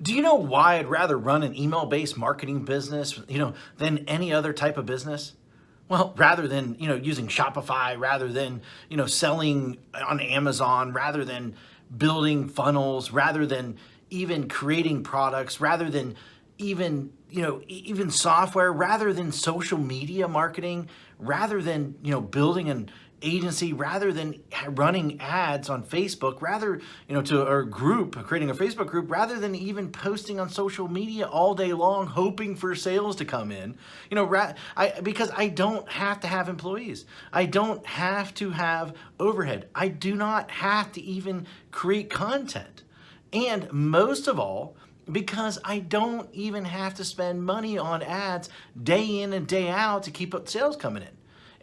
Do you know why I'd rather run an email-based marketing business, than any other type of business? Well, rather than, using Shopify, rather than, selling on Amazon, rather than building funnels, rather than even creating products, rather than even software, rather than social media marketing, rather than, building an agency, rather than running ads on Facebook, rather, to our group, creating a Facebook group, rather than even posting on social media all day long, hoping for sales to come in, because I don't have to have employees. I don't have to have overhead. I do not have to even create content. And most of all, because I don't even have to spend money on ads day in and day out to keep up sales coming in.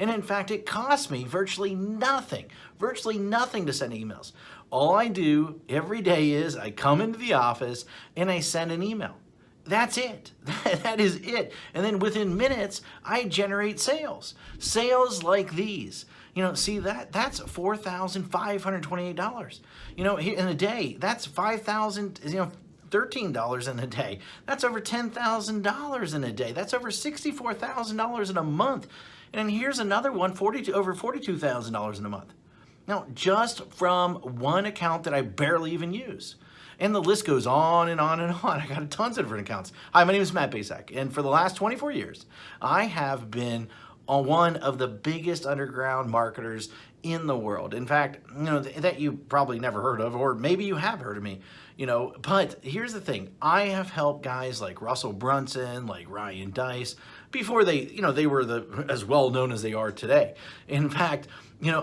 And in fact, it costs me virtually nothing to send emails. All I do every day is I come into the office and I send an email. That's it. That is it. And then within minutes, I generate sales. Sales like these. See that's $4,528. In a day, that's $5,000, $13 in a day. That's over $10,000 in a day. That's over $64,000 in a month. And here's another one, over $42,000 in a month. Now, just from one account that I barely even use. And the list goes on and on and on. I got tons of different accounts. Hi, my name is Matt Basak, and for the last 24 years, I have been one of the biggest underground marketers in the world. In fact, that you probably never heard of, or maybe you have heard of me, but here's the thing. I have helped guys like Russell Brunson, like Ryan Dice, before they were as well known as they are today. In fact,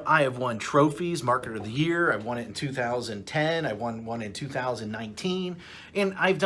I have won trophies, Marketer of the Year. I've won it in 2010. I won one in 2019. And I've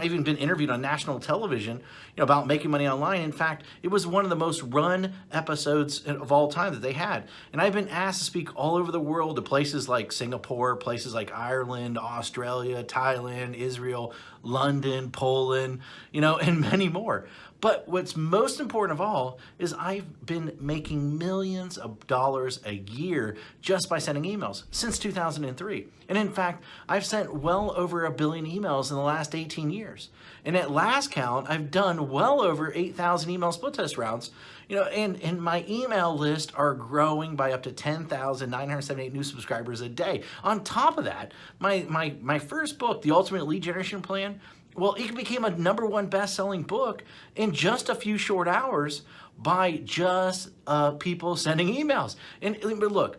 even been interviewed on national television, about making money online. In fact, it was one of the most run episodes of all time that they had. And I've been asked to speak all over the world to places like Singapore, places like Ireland, Australia, Thailand, Israel, London, Poland, and many more. But what's most important of all is I've been making millions of dollars a year just by sending emails since 2003. And in fact, I've sent well over 1 billion emails in the last 18 years. And at last count, I've done well over 8,000 email split test rounds. And my email list are growing by up to 10,978 new subscribers a day. On top of that, my first book, The Ultimate Lead Generation Plan, well, it became a #1 best-selling book in just a few short hours by just people sending emails. But look,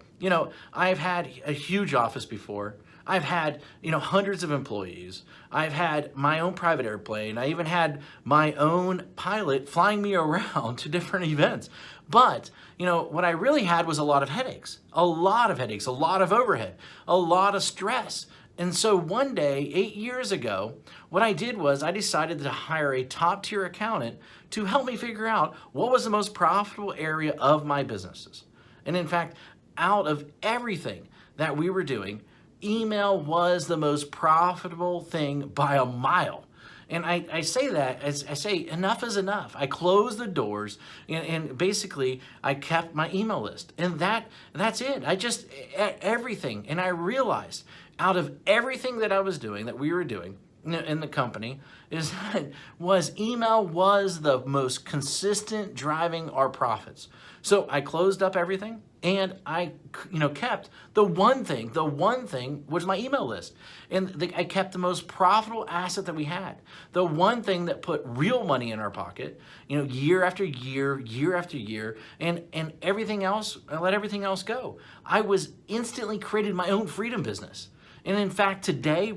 I've had a huge office before. I've had, hundreds of employees. I've had my own private airplane. I even had my own pilot flying me around to different events. But, what I really had was a lot of headaches, a lot of overhead, a lot of stress. And so one day, 8 years ago, what I did was I decided to hire a top-tier accountant to help me figure out what was the most profitable area of my businesses. And in fact, out of everything that we were doing, email was the most profitable thing by a mile. And I say that as I say, enough is enough. I closed the doors and basically I kept my email list. And that's it. Everything. And I realized out of everything that I was doing, that we were doing in the company, email was the most consistent driving our profits. So I closed up everything and I kept the one thing was my email list. And I kept the most profitable asset that we had. The one thing that put real money in our pocket, year after year, year after year, and everything else, I let everything else go. I was instantly created my own freedom business. And in fact,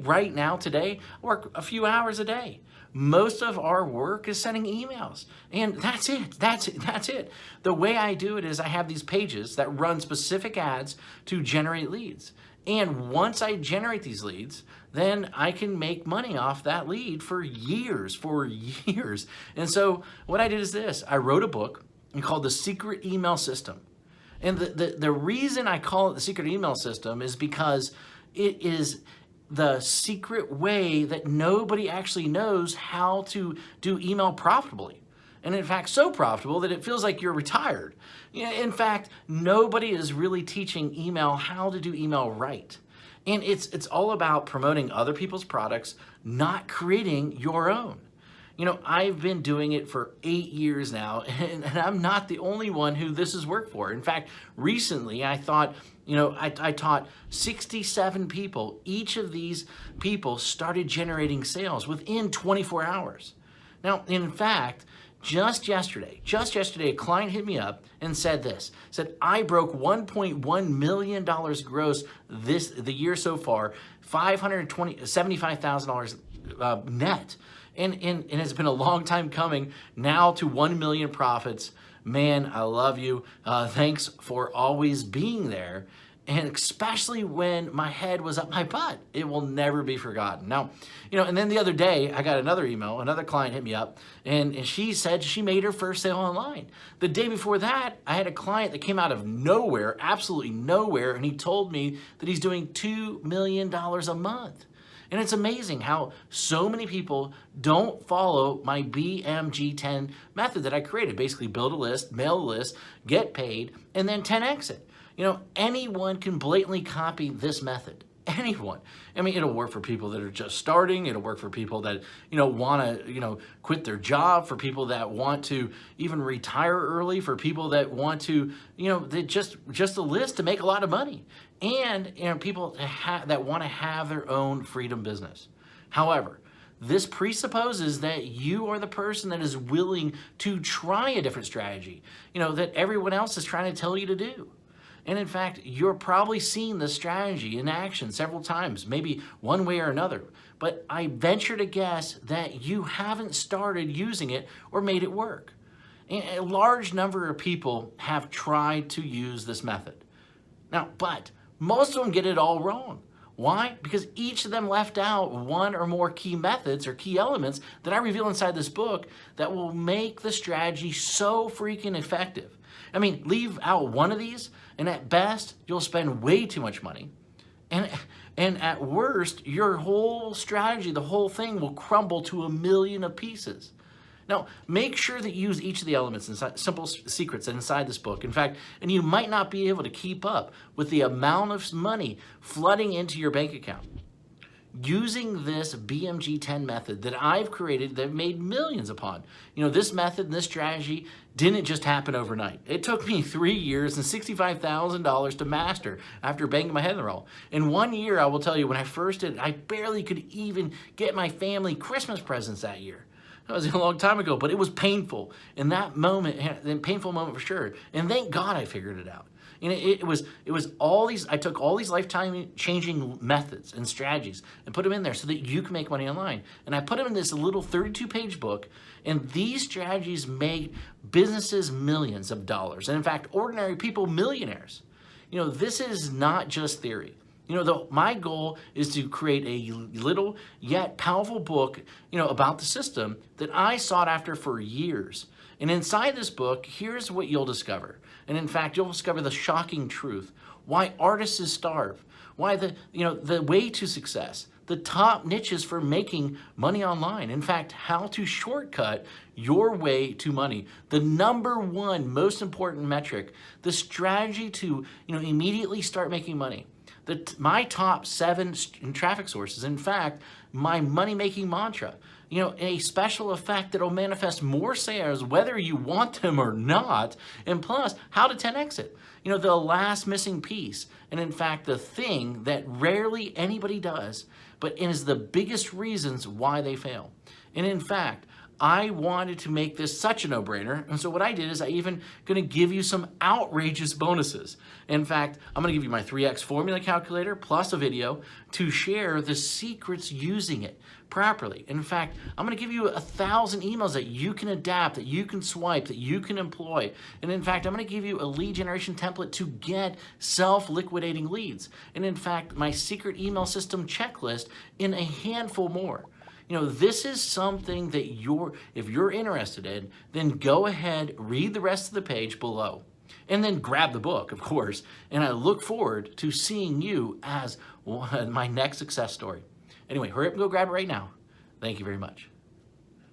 right now, I work a few hours a day. Most of our work is sending emails. And that's it. The way I do it is I have these pages that run specific ads to generate leads. And once I generate these leads, then I can make money off that lead for years. And so what I did is this. I wrote a book called The Secret Email System. And the reason I call it The Secret Email System is because it is the secret way that nobody actually knows how to do email profitably. And in fact, so profitable that it feels like you're retired. In fact, nobody is really teaching email how to do email right. And it's all about promoting other people's products, not creating your own. You know, I've been doing it for 8 years now, and I'm not the only one who this has worked for. In fact, recently I thought, I taught 67 people. Each of these people started generating sales within 24 hours. Now, in fact, just yesterday, a client hit me up and said this, said, I broke $1.1 million gross the year so far, $75,000 net. And it's been a long time coming now to 1 million profits. Man, I love you. Thanks for always being there. And especially when my head was up my butt, it will never be forgotten. Now, and then the other day I got another email, another client hit me up and she said she made her first sale online. The day before that, I had a client that came out of nowhere, absolutely nowhere. And he told me that he's doing $2 million a month. And it's amazing how so many people don't follow my BMG10 method that I created. Basically build a list, mail a list, get paid, and then 10x it. Anyone can blatantly copy this method. Anyone. I mean, it'll work for people that are just starting. It'll work for people that, want to, quit their job, for people that want to even retire early, for people that want to, they just a list to make a lot of money. And, people that want to have their own freedom business. However, this presupposes that you are the person that is willing to try a different strategy, that everyone else is trying to tell you to do. And in fact, you're probably seen this strategy in action several times, maybe one way or another. But I venture to guess that you haven't started using it or made it work. And a large number of people have tried to use this method. Now, but most of them get it all wrong. Why? Because each of them left out one or more key methods or key elements that I reveal inside this book that will make the strategy so freaking effective. I mean, leave out one of these, and at best, you'll spend way too much money. And at worst, your whole strategy, the whole thing will crumble to 1,000,000 of pieces. Now, make sure that you use each of the elements, inside, simple secrets inside this book. In fact, and you might not be able to keep up with the amount of money flooding into your bank account. Using this BMG10 method that I've created, that I've made millions upon. This method and this strategy didn't just happen overnight. It took me 3 years and $65,000 to master after banging my head in the wall. In 1 year, I will tell you, when I first did it, I barely could even get my family Christmas presents that year. That was a long time ago, but it was painful. In that moment, a painful moment for sure. And thank God I figured it out. And it was all these, I took all these lifetime changing methods and strategies and put them in there so that you can make money online. And I put them in this little 32-page book, and these strategies make businesses millions of dollars. And in fact, ordinary people millionaires. This is not just theory. My goal is to create a little yet powerful book, about the system that I sought after for years. And inside this book, here's what you'll discover. And in fact, you'll discover the shocking truth. Why artists starve. Why the way to success. The top niches for making money online. In fact, how to shortcut your way to money. The #1 most important metric. The strategy to immediately start making money. My top 7 traffic sources. In fact, my money-making mantra. A special effect that will manifest more sales whether you want them or not. And plus, how to 10x it. The last missing piece. And in fact, the thing that rarely anybody does, but is the biggest reasons why they fail. And in fact, I wanted to make this such a no-brainer, and so what I did is I even going to give you some outrageous bonuses. In fact, I'm going to give you my 3x formula calculator plus a video to share the secrets using it properly. In fact, I'm going to give you 1,000 emails that you can adapt, that you can swipe, that you can employ. And in fact, I'm going to give you a lead generation template to get self-liquidating leads. And in fact, my secret email system checklist in a handful more. This is something that if you're interested in, then go ahead, read the rest of the page below, and then grab the book, of course. And I look forward to seeing you as my next success story. Anyway, hurry up and go grab it right now. Thank you very much.